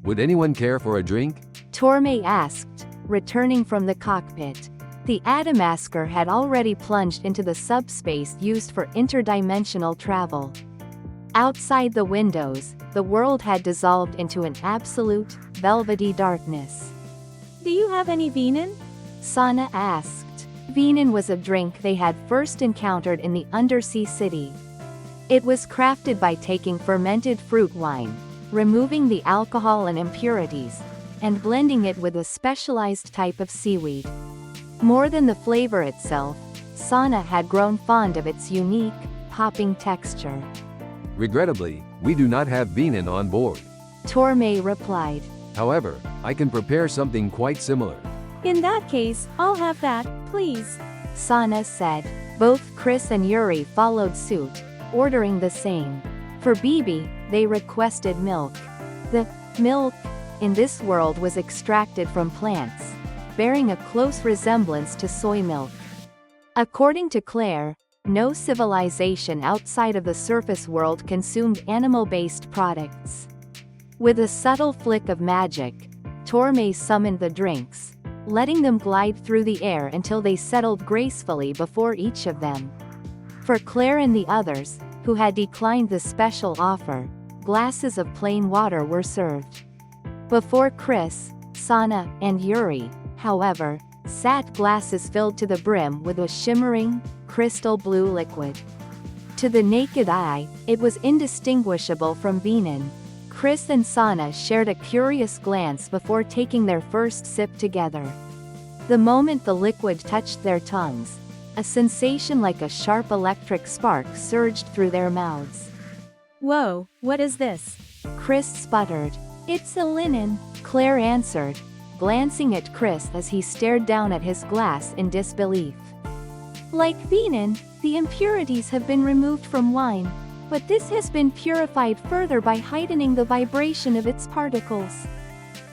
Would anyone care for a drink? Torme asked, returning from the cockpit. The Atomasker had already plunged into the subspace used for interdimensional travel. Outside the windows, the world had dissolved into an absolute, velvety darkness. Do you have any Venin? Sana asked. Venin was a drink they had first encountered in the undersea city. It was crafted by taking fermented fruit wine, removing the alcohol and impurities, and blending it with a specialized type of seaweed. More than the flavor itself, Sana had grown fond of its unique, popping texture. Regrettably, we do not have Venin on board. Torme replied. However, I can prepare something quite similar. In that case, I'll have that, please. Sana said. Both Chris and Yuri followed suit, ordering the same. For Bibi, they requested milk. The milk in this world was extracted from plants, bearing a close resemblance to soy milk. According to Claire, no civilization outside of the surface world consumed animal-based products. With a subtle flick of magic, Torme summoned the drinks, letting them glide through the air until they settled gracefully before each of them. For Claire and the others, who had declined the special offer, glasses of plain water were served. Before Chris, Sana, and Yuri, however, sat glasses filled to the brim with a shimmering, crystal blue liquid. To the naked eye, it was indistinguishable from Venin. Chris and Sana shared a curious glance before taking their first sip together. The moment the liquid touched their tongues, a sensation like a sharp electric spark surged through their mouths. Whoa, what is this? Chris sputtered. It's a linen, Claire answered, glancing at Chris as he stared down at his glass in disbelief. Like Venin, the impurities have been removed from wine, but this has been purified further by heightening the vibration of its particles.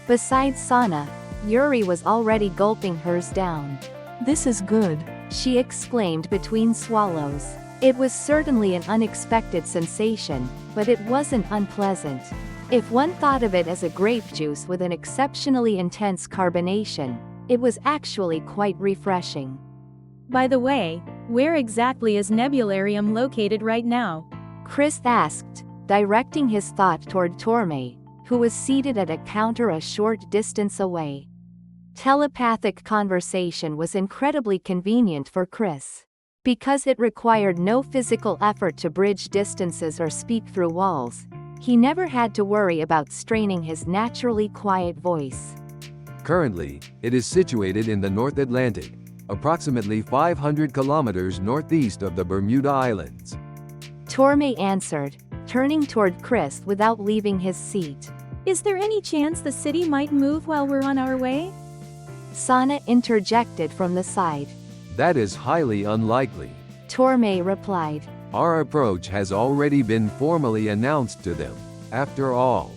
Besides Sana, Yuri was already gulping hers down. This is good, she exclaimed between swallows. It was certainly an unexpected sensation, but it wasn't unpleasant. If one thought of it as a grape juice with an exceptionally intense carbonation, it was actually quite refreshing. By the way, where exactly is Nebularium located right now? Chris asked, directing his thought toward Torme, who was seated at a counter a short distance away. Telepathic conversation was incredibly convenient for Chris. Because it required no physical effort to bridge distances or speak through walls, he never had to worry about straining his naturally quiet voice. Currently, it is situated in the North Atlantic, approximately 500 kilometers northeast of the Bermuda Islands. Torme answered, turning toward Chris without leaving his seat. Is there any chance the city might move while we're on our way? Sana interjected from the side. That is highly unlikely. Torme replied. Our approach has already been formally announced to them, after all.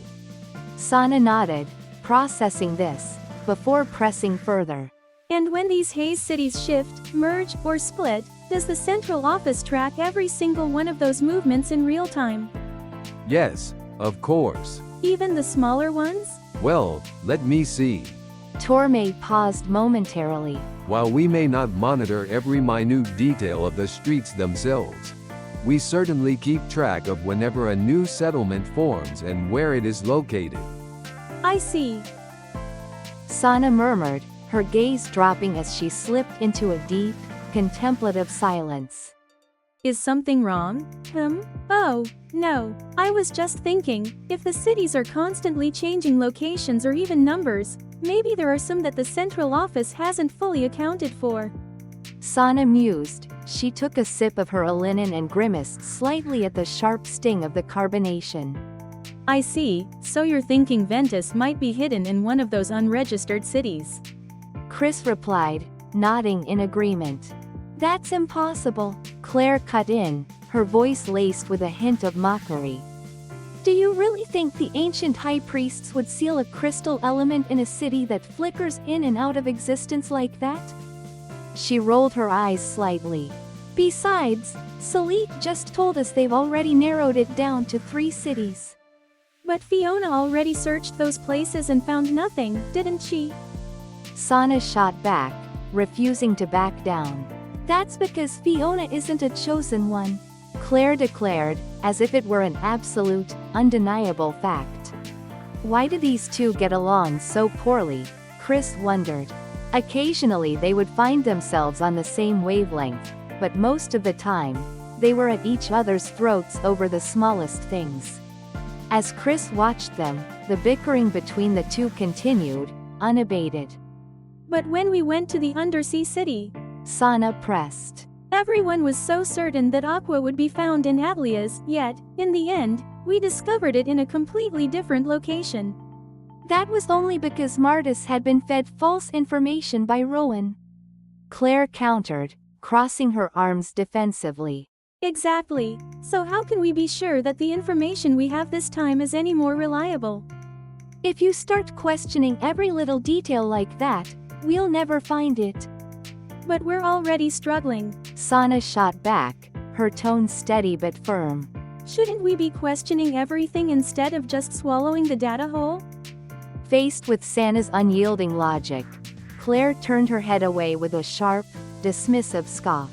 Sana nodded, processing this, before pressing further. And when these Haze cities shift, merge, or split, does the central office track every single one of those movements in real time? Yes, of course. Even the smaller ones? Well, let me see. Torme paused momentarily. While we may not monitor every minute detail of the streets themselves, we certainly keep track of whenever a new settlement forms and where it is located. I see. Sana murmured, her gaze dropping as she slipped into a deep, contemplative silence. Is something wrong? Oh, no. I was just thinking, if the cities are constantly changing locations or even numbers, maybe there are some that the central office hasn't fully accounted for. Sana mused. She took a sip of her Alinin and grimaced slightly at the sharp sting of the carbonation. I see, so you're thinking Ventus might be hidden in one of those unregistered cities. Chris replied, nodding in agreement. That's impossible, Claire cut in, her voice laced with a hint of mockery. Do you really think the ancient high priests would seal a crystal element in a city that flickers in and out of existence like that? She rolled her eyes slightly. Besides, Salik just told us they've already narrowed it down to 3 cities. But Fiona already searched those places and found nothing, didn't she? Sana shot back, refusing to back down. That's because Fiona isn't a chosen one, Claire declared, as if it were an absolute, undeniable fact. Why do these two get along so poorly? Chris wondered. Occasionally they would find themselves on the same wavelength, but most of the time, they were at each other's throats over the smallest things. As Chris watched them, the bickering between the two continued, unabated. But when we went to the undersea city, Sana pressed. Everyone was so certain that Aqua would be found in Atlia's, yet, in the end, we discovered it in a completely different location. That was only because Martis had been fed false information by Rowan. Claire countered, crossing her arms defensively. Exactly. So how can we be sure that the information we have this time is any more reliable? If you start questioning every little detail like that, we'll never find it. But we're already struggling. Sana shot back, her tone steady but firm. Shouldn't we be questioning everything instead of just swallowing the data whole? Faced with Sana's unyielding logic, Claire turned her head away with a sharp, dismissive scoff.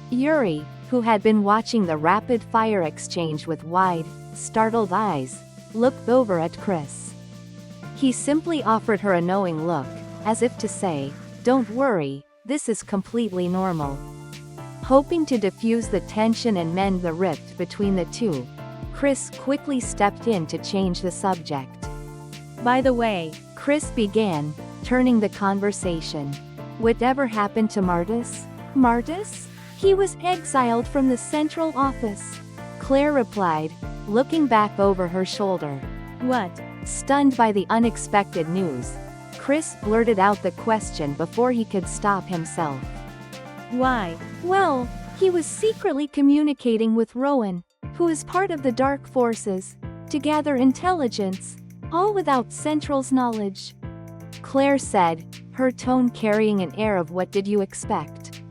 Yuri, who had been watching the rapid-fire exchange with wide, startled eyes, looked over at Chris. He simply offered her a knowing look, as if to say, "Don't worry, this is completely normal." Hoping to diffuse the tension and mend the rift between the two, Chris quickly stepped in to change the subject. By the way, Chris began, turning the conversation. Whatever happened to Martis? Martis? He was exiled from the central office. Claire replied, looking back over her shoulder. What? Stunned by the unexpected news, Chris blurted out the question before he could stop himself. Why? Well, he was secretly communicating with Rowan, who is part of the Dark Forces, to gather intelligence, all without Central's knowledge. Claire said, her tone carrying an air of "what did you expect?"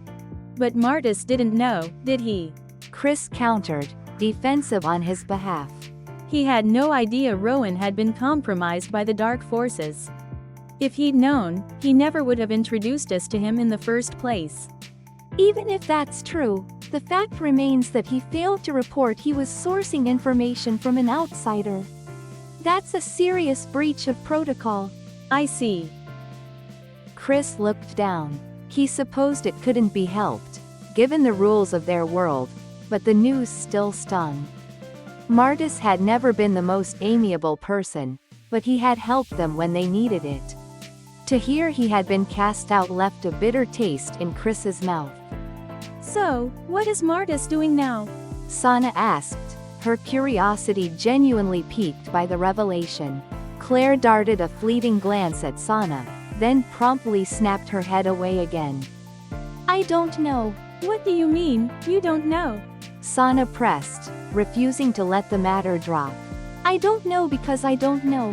But Martis didn't know, did he? Chris countered, defensive on his behalf. He had no idea Rowan had been compromised by the Dark Forces. If he'd known, he never would have introduced us to him in the first place. Even if that's true, the fact remains that he failed to report he was sourcing information from an outsider. That's a serious breach of protocol. I see. Chris looked down. He supposed it couldn't be helped, given the rules of their world, but the news still stung. Martis had never been the most amiable person, but he had helped them when they needed it. To hear he had been cast out left a bitter taste in Chris's mouth. So, what is Martis doing now? Sana asked, her curiosity genuinely piqued by the revelation. Claire darted a fleeting glance at Sana, then promptly snapped her head away again. I don't know. What do you mean, you don't know? Sana pressed, refusing to let the matter drop. I don't know because I don't know.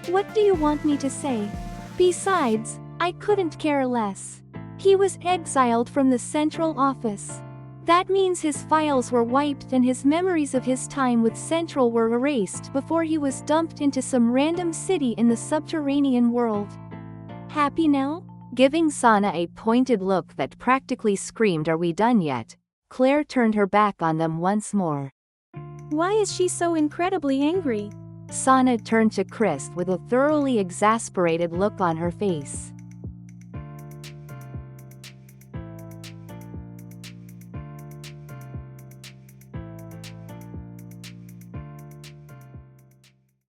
What do you want me to say? Besides, I couldn't care less. He was exiled from the central office. That means his files were wiped and his memories of his time with Central were erased before he was dumped into some random city in the subterranean world. Happy now? Giving Sana a pointed look that practically screamed, "Are we done yet?" Claire turned her back on them once more. Why is she so incredibly angry? Sana turned to Chris with a thoroughly exasperated look on her face.